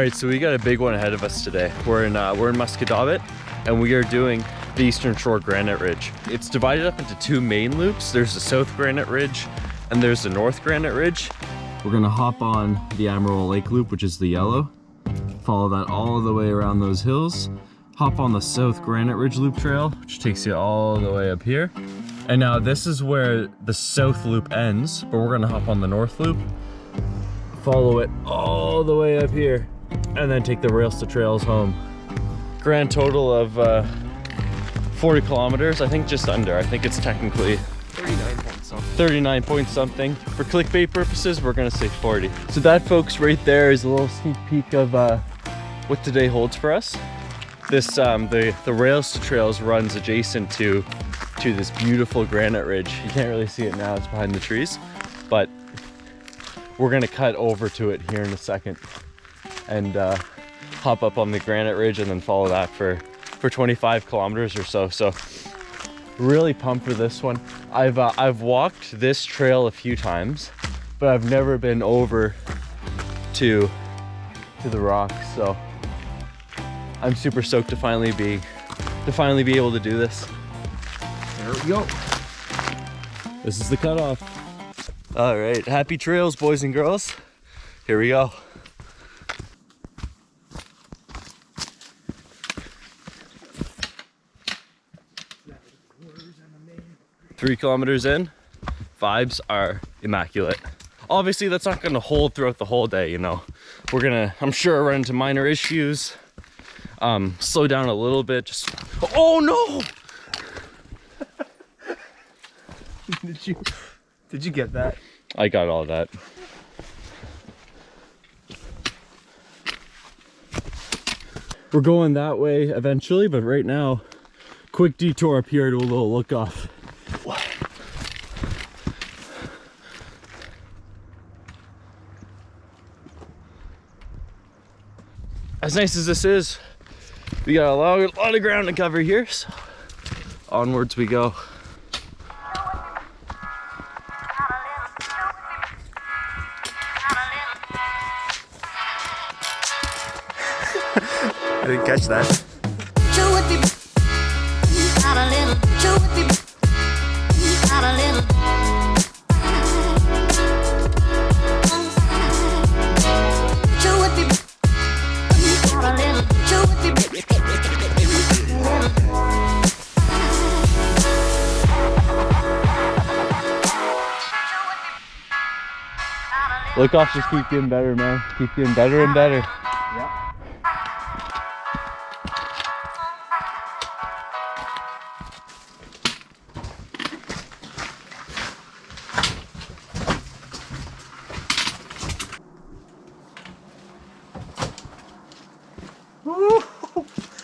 right, so we got a big one ahead of us today. We're in Musquodoboit, and we are doing the Eastern Shore Granite Ridge. It's divided up into two main loops. There's the South Granite Ridge and there's the North Granite Ridge. We're gonna hop on the Amarillo Lake Loop, which is the yellow. Follow that all the way around those hills. Hop on the South Granite Ridge Loop Trail, which takes you all the way up here. And now this is where the South Loop ends, but we're gonna hop on the North Loop, follow it all the way up here, and then take the Rails to Trails home. Grand total of 40 kilometers, I think just under. I think it's technically 39 point something. For clickbait purposes, we're gonna say 40. So that, folks, right there is a little sneak peek of what today holds for us. This, the Rails to Trails runs adjacent to this beautiful granite ridge. You can't really see it now, it's behind the trees, but we're gonna cut over to it here in a second and hop up on the granite ridge and then follow that for 25 kilometers or so. So really pumped for this one. I've walked this trail a few times, but I've never been over to the rocks. So I'm super stoked to finally be able to do this. There we go. This is the cutoff. All right, happy trails, boys and girls. Here we go. Three kilometers in, vibes are immaculate. Obviously, that's not gonna hold throughout the whole day, you know. We're gonna, I'm sure, run into minor issues. Slow down a little bit, just, oh no! Did you get that? I got all that. We're going that way eventually, but right now, quick detour up here to a little look off. As nice as this is, we got a lot of ground to cover here, so onwards we go. I didn't catch that. Look off, just keep getting better, man. Keep getting better and better. Yeah.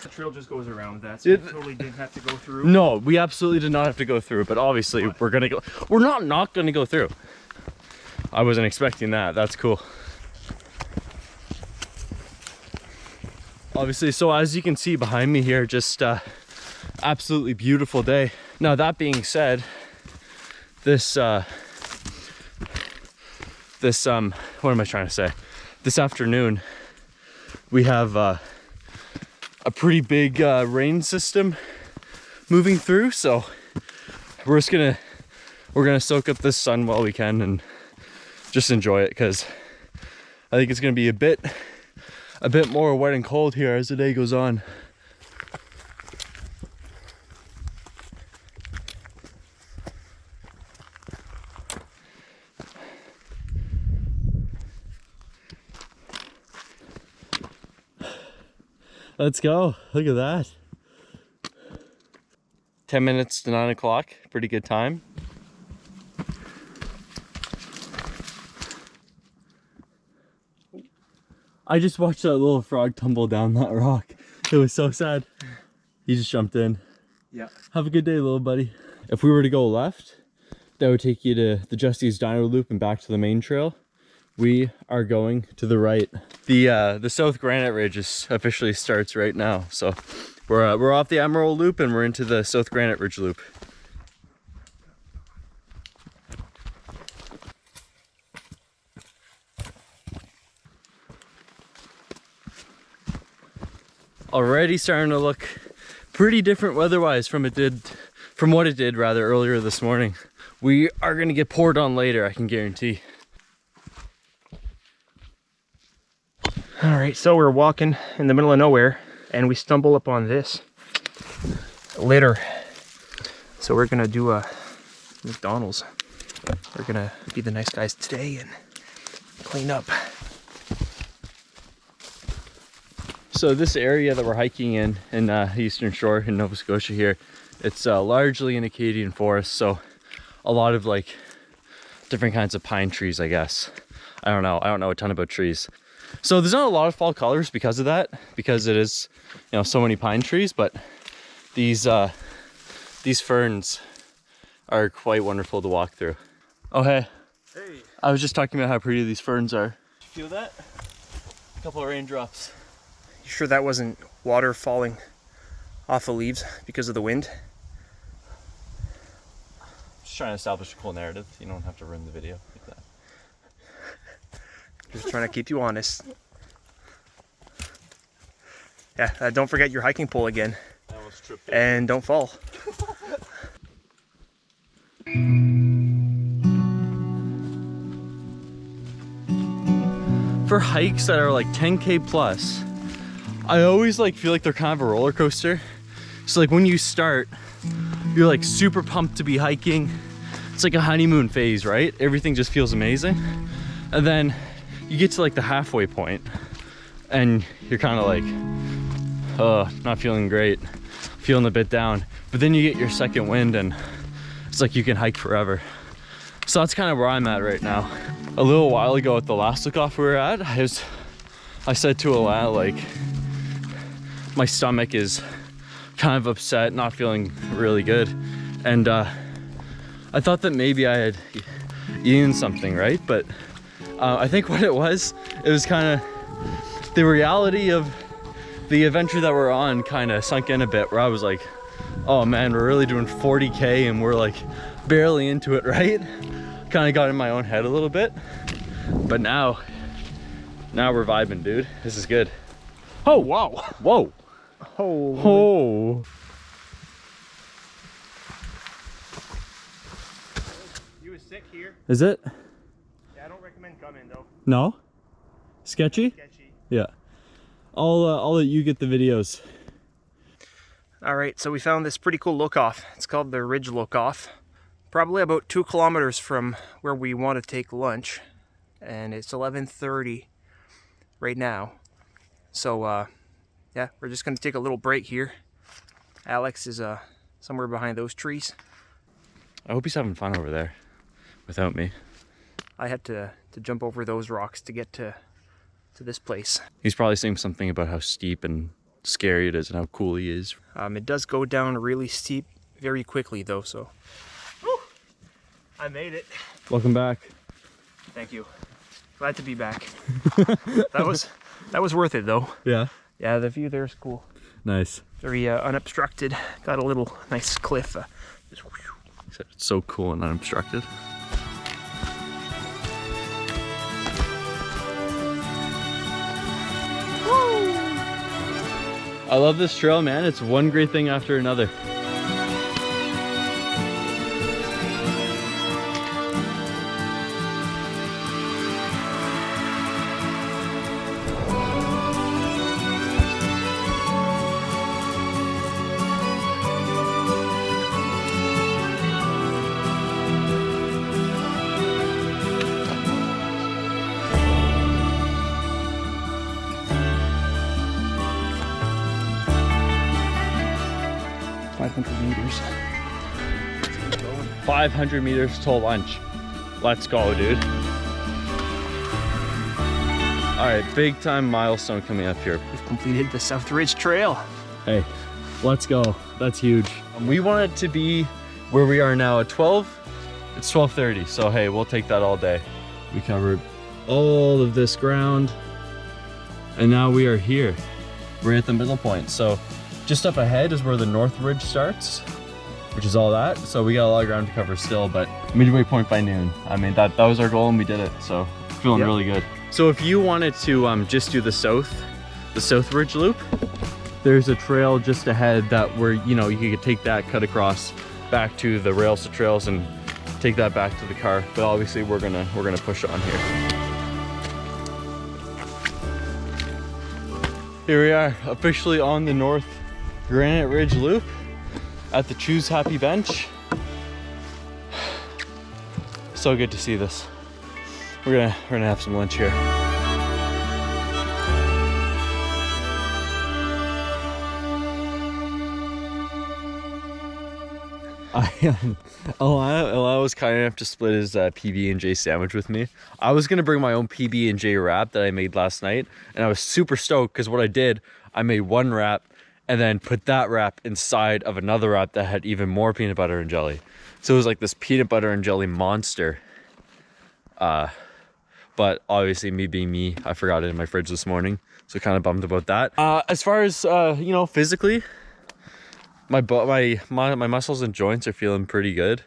The trail just goes around that, so you totally didn't have to go through. No, we absolutely did not have to go through, but obviously we're gonna go. We're not gonna go through. I wasn't expecting that. That's cool. Obviously, so as you can see behind me here, just absolutely beautiful day. Now that being said, this what am I trying to say? This afternoon we have a pretty big rain system moving through, so we're gonna soak up this sun while we can and just enjoy it, because I think it's gonna be a bit more wet and cold here as the day goes on. Let's go. Look at that. 10 minutes to 9 o'clock. Pretty good time. I just watched that little frog tumble down that rock. It was so sad. He just jumped in. Yeah. Have a good day, little buddy. If we were to go left, that would take you to the Justy's Diner Loop and back to the main trail. We are going to the right. The South Granite Ridge officially starts right now. So we're off the Amarillo Loop and we're into the South Granite Ridge Loop. already starting to look pretty different weather-wise from what it did rather earlier this morning. We are gonna get poured on later, I can guarantee. All right, so we're walking in the middle of nowhere and we stumble upon this litter. So we're gonna do a McDonald's. We're gonna be the nice guys today and clean up. So this area that we're hiking in Eastern Shore in Nova Scotia here, it's largely in Acadian forest, so a lot of like different kinds of pine trees, I guess. I don't know a ton about trees. So there's not a lot of fall colors because of that, because it is, you know, so many pine trees, but these ferns are quite wonderful to walk through. Oh hey. Hey. I was just talking about how pretty these ferns are. Did you feel that? A couple of raindrops. You sure that wasn't water falling off the leaves because of the wind? Just trying to establish a cool narrative. You don't have to ruin the video like that. Just trying to keep you honest. Yeah, don't forget your hiking pole again. I almost tripped. And don't fall. For hikes that are like 10K plus, I always like feel like they're kind of a roller coaster. So like when you start, you're like super pumped to be hiking. It's like a honeymoon phase, right? Everything just feels amazing. And then you get to like the halfway point and you're kind of like, not feeling great, feeling a bit down. But then you get your second wind and it's like you can hike forever. So that's kind of where I'm at right now. A little while ago at the last look-off we were at, I said to Alana, like, my stomach is kind of upset, not feeling really good. And I thought that maybe I had eaten something, right? But I think what it was kind of the reality of the adventure that we're on kind of sunk in a bit, where I was like, oh man, we're really doing 40K and we're like barely into it, right? Kind of got in my own head a little bit. But now we're vibing, dude. This is good. Oh, wow. Whoa. Oh. You was sick here? Is it? Yeah, I don't recommend coming though. No? Sketchy? Sketchy. Yeah. I'll let you get the videos. All right, so we found this pretty cool look-off. It's called the Ridge Look-Off. Probably about 2 kilometers from where we want to take lunch. And it's 11:30 right now. So, yeah, we're just going to take a little break here. Alex is somewhere behind those trees. I hope he's having fun over there without me. I had to jump over those rocks to get to this place. He's probably saying something about how steep and scary it is and how cool he is. It does go down really steep very quickly though, so. Woo! I made it. Welcome back. Thank you. Glad to be back. That was worth it though. Yeah. Yeah, the view there is cool. Nice. Very unobstructed. Got a little nice cliff. Just It's so cool and unobstructed. I love this trail, man. It's one great thing after another. meters. 500 meters to lunch. Let's go, dude. All right, big time milestone coming up here. We've completed the South Ridge Trail. Hey, let's go. That's huge. We want it to be where we are now at 12. It's 12:30, so hey, we'll take that all day. We covered all of this ground, and now we are here. We're at the middle point. So just up ahead is where the North Ridge starts, which is all that. So we got a lot of ground to cover still, but midway point by noon. I mean, that was our goal and we did it. So feeling really good. So if you wanted to just do the South Ridge loop, there's a trail just ahead that where, you know, you could take that, cut across back to the rails to trails and take that back to the car. But obviously we're gonna push on here. Here we are, officially on the North Granite Ridge Loop at the Choose Happy Bench. So good to see this. We're gonna have some lunch here. Alana was kind enough to split his PB&J sandwich with me. I was gonna bring my own PB&J wrap that I made last night, and I was super stoked because what I did, I made one wrap and then put that wrap inside of another wrap that had even more peanut butter and jelly. So it was like this peanut butter and jelly monster. But obviously, me being me, I forgot it in my fridge this morning, so kind of bummed about that. As far as you know, physically, my muscles and joints are feeling pretty good.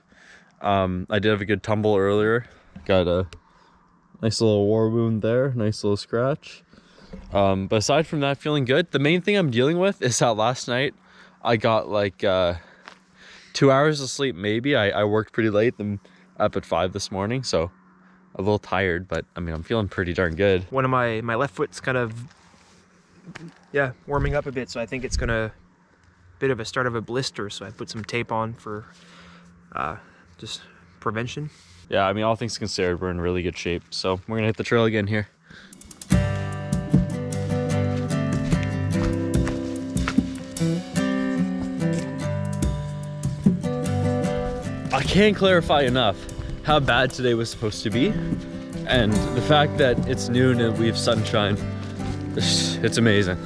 I did have a good tumble earlier. Got a nice little war wound there, nice little scratch. But aside from that, feeling good. The main thing I'm dealing with is that last night I got like 2 hours of sleep. Maybe I worked pretty late. I'm up at 5 this morning, so a little tired. But I mean, I'm feeling pretty darn good. One of my left foot's kind of, yeah, warming up a bit, so I think it's gonna bit of a start of a blister, so I put some tape on for just prevention. Yeah, I mean, all things considered, we're in really good shape, so we're gonna hit the trail again here. I can't clarify enough how bad today was supposed to be, and the fact that it's noon and we have sunshine, it's amazing.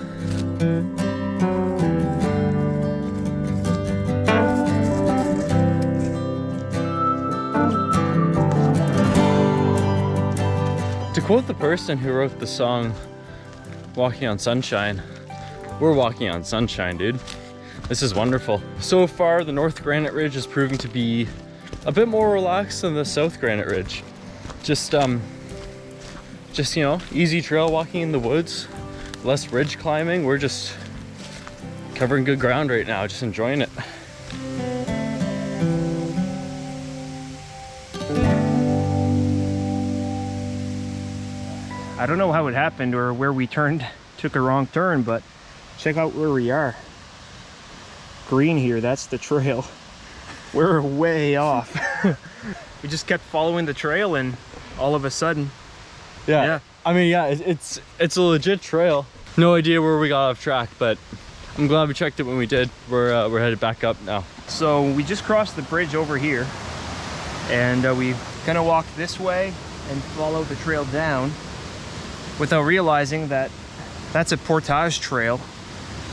To quote the person who wrote the song Walking on Sunshine, we're walking on sunshine, dude. This is wonderful. So far, the North Granite Ridge is proving to be a bit more relaxed than the South Granite Ridge. Just you know, easy trail walking in the woods, less ridge climbing. We're just covering good ground right now, just enjoying it. I don't know how it happened or where we took a wrong turn, but check out where we are. Green here, that's the trail. We're way off. We just kept following the trail and all of a sudden, yeah. I mean, yeah, it's a legit trail. No idea where we got off track, but I'm glad we checked it when we did. We're headed back up now. So we just crossed the bridge over here, and we kind of walked this way and followed the trail down, without realizing that that's a portage trail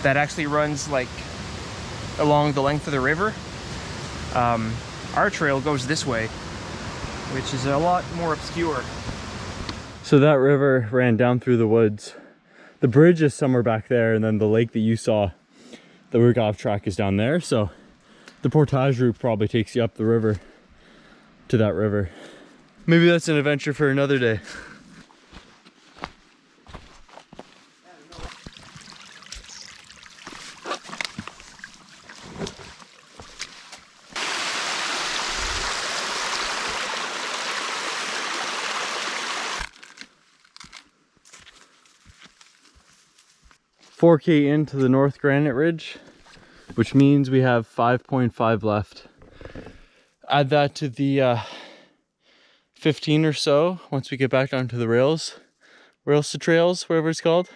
that actually runs like along the length of the river. Our trail goes this way, which is a lot more obscure. So that river ran down through the woods. The bridge is somewhere back there, and then the lake that you saw that we got off track is down there. So the portage route probably takes you up the river to that river. Maybe that's an adventure for another day. $4K into the North Granite Ridge, which means we have 5.5 left. Add that to the 15 or so once we get back onto the rails to trails, whatever it's called.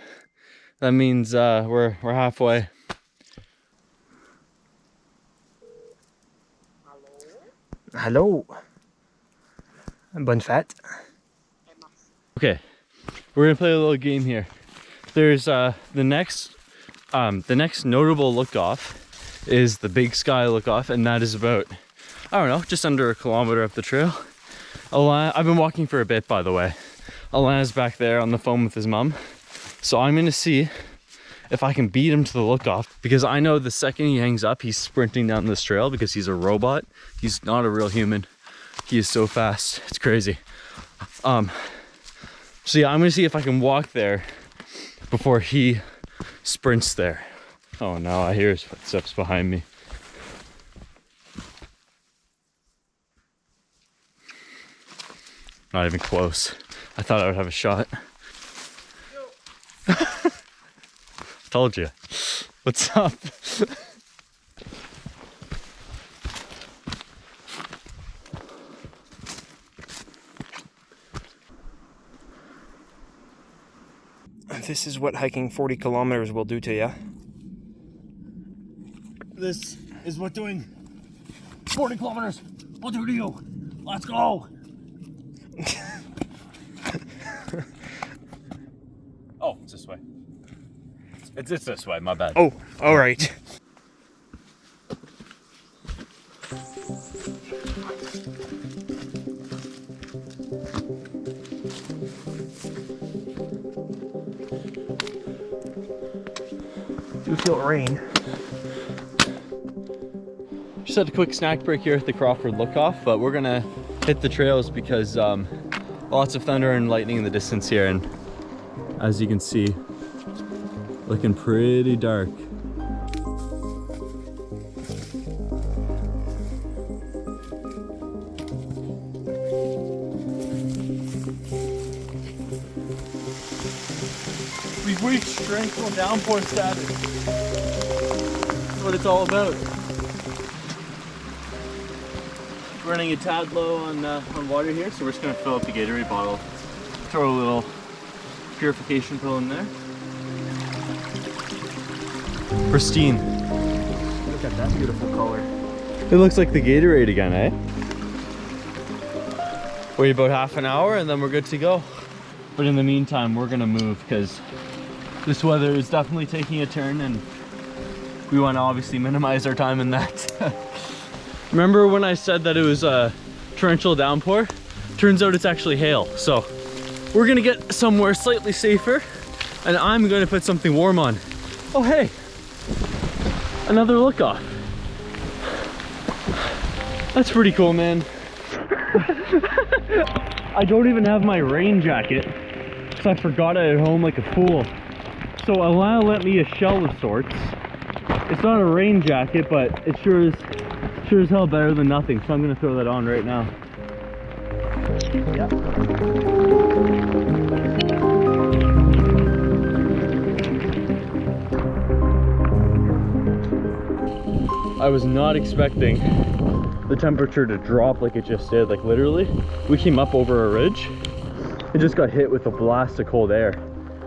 That means we're halfway. Hello. Bonne fête. Okay, we're gonna play a little game here. There's the next notable look off is the Big Sky look off, and that is about, I don't know, just under a kilometer up the trail. Alana, I've been walking for a bit, by the way. Alana's back there on the phone with his mom, so I'm gonna see if I can beat him to the look off, because I know the second he hangs up, he's sprinting down this trail because he's a robot. He's not a real human. He is so fast, it's crazy. So yeah, I'm gonna see if I can walk there before he sprints there. Oh no, I hear his footsteps behind me. Not even close. I thought I would have a shot. Told you. What's up? This is what hiking 40 kilometers will do to you. This is what doing 40 kilometers will do to you. Let's go. Oh, it's this way. It's this way, my bad. Oh, all right. Do feel rain. Just had a quick snack break here at the Crawford Lookoff, but we're gonna hit the trails because lots of thunder and lightning in the distance here, and as you can see, looking pretty dark. We've reached torrential downpour status. That's what it's all about. Running a tad low on water here, so we're just gonna fill up the Gatorade bottle. Throw a little purification pill in there. Pristine. Look at that beautiful color. It looks like the Gatorade again, eh? Wait about half an hour and then we're good to go. But in the meantime, we're gonna move because this weather is definitely taking a turn and we want to obviously minimize our time in that. Remember when I said that it was a torrential downpour? Turns out it's actually hail. So we're gonna get somewhere slightly safer and I'm gonna put something warm on. Oh hey, another look off. That's pretty cool, man. I don't even have my rain jacket because I forgot it at home like a fool. So Alana lent me a shell of sorts. It's not a rain jacket, but it sure as hell better than nothing. So I'm gonna throw that on right now. Yep. I was not expecting the temperature to drop like it just did. Like literally, we came up over a ridge and just got hit with a blast of cold air.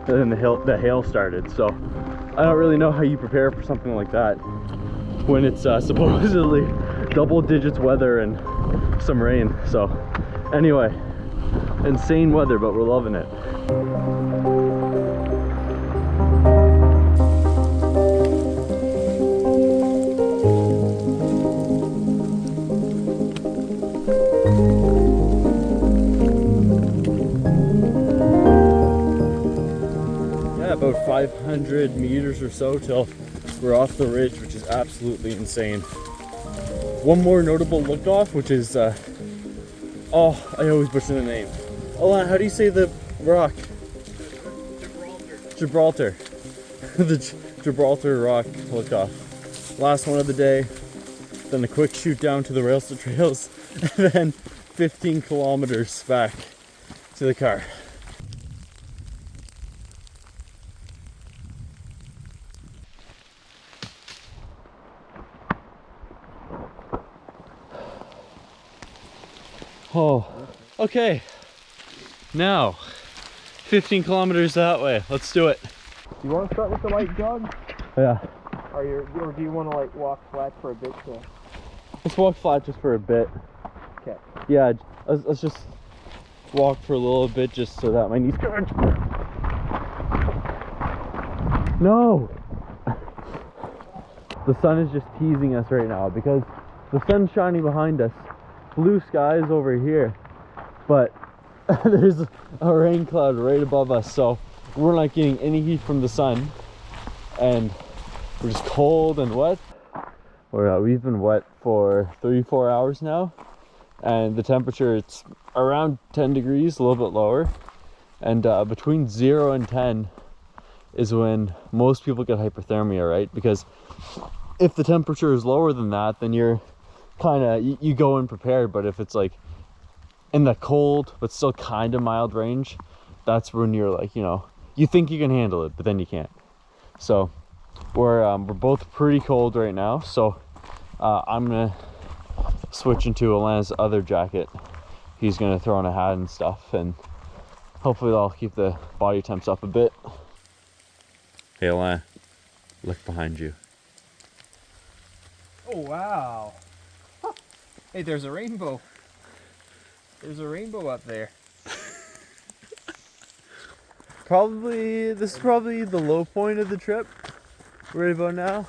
And then the hail started. So I don't really know how you prepare for something like that when it's supposedly double digits weather and some rain. So anyway, insane weather, but we're loving it. About 500 meters or so till we're off the ridge, which is absolutely insane. One more notable look off, which is oh, I always butcher the name. Alana, how do you say the rock? Gibraltar. The Gibraltar rock look off. Last one of the day, then a quick shoot down to the rails to trails, and then 15 kilometers back to the car. Oh, okay. Now, 15 kilometers that way. Let's do it. Do you want to start with the light jog? Yeah. Or do you want to like walk flat for a bit? So? Let's walk flat just for a bit. Okay. Yeah, let's just walk for a little bit just so that my knees can. No! The sun is just teasing us right now because the sun's shining behind us. Blue skies over here, but there's a rain cloud right above us, so we're not getting any heat from the sun and we're just cold and wet. We've been wet for 3-4 hours now, and the temperature, it's around 10 degrees, a little bit lower, and between 0 and 10 is when most people get hyperthermia, right? Because if the temperature is lower than that, then you're kind of, you go in prepared. But if it's like in the cold but still kind of mild range, that's when you're like, you know, you think you can handle it, but then you can't. So we're both pretty cold right now, so I'm gonna switch into Alana's other jacket. He's gonna throw on a hat and stuff, and hopefully that'll keep the body temps up a bit. Hey Alana, look behind you. Oh wow. Hey, there's a rainbow. There's a rainbow up there. This is probably the low point of the trip right about now.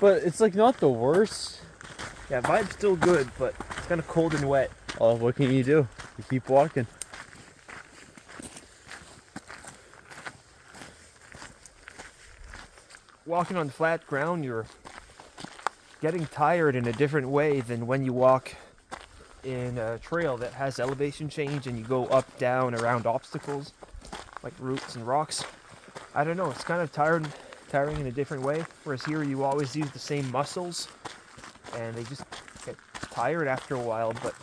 But it's like not the worst. Yeah, vibe's still good, but it's kind of cold and wet. Oh, what can you do? You keep walking. Walking on flat ground, you're getting tired in a different way than when you walk in a trail that has elevation change and you go up, down, around obstacles like roots and rocks. I don't know, it's kind of tiring in a different way, whereas here you always use the same muscles and they just get tired after a while. But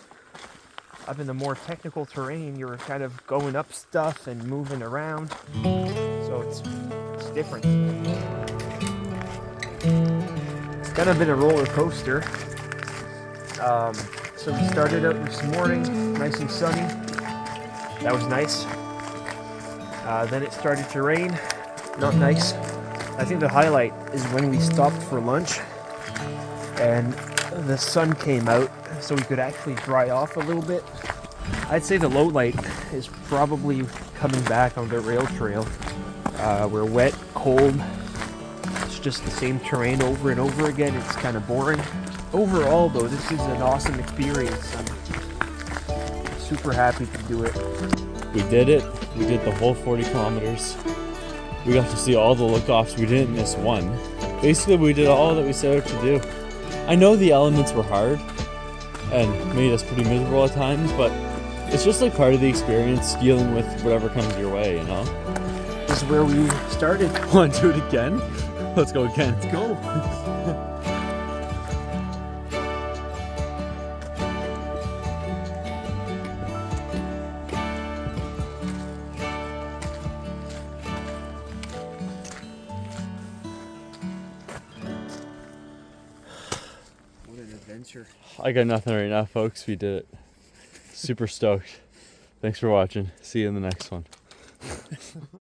up in the more technical terrain, you're kind of going up stuff and moving around, so it's different. It's kind of been a roller coaster. So we started out this morning, nice and sunny. That was nice. Then it started to rain, not nice. I think the highlight is when we stopped for lunch and the sun came out so we could actually dry off a little bit. I'd say the low light is probably coming back on the rail trail. We're wet, cold. It's just the same terrain over and over again. It's kind of boring. Overall though, this is an awesome experience. I'm super happy to do it. We did it. We did the whole 40 kilometers. We got to see all the look-offs. We didn't miss one. Basically, we did all that we set out to do. I know the elements were hard and made us pretty miserable at times, but it's just like part of the experience, dealing with whatever comes your way, you know? This is where we started. Want to do it again? Let's go again. Let's go. What an adventure. I got nothing right now, folks. We did it. Super stoked. Thanks for watching. See you in the next one.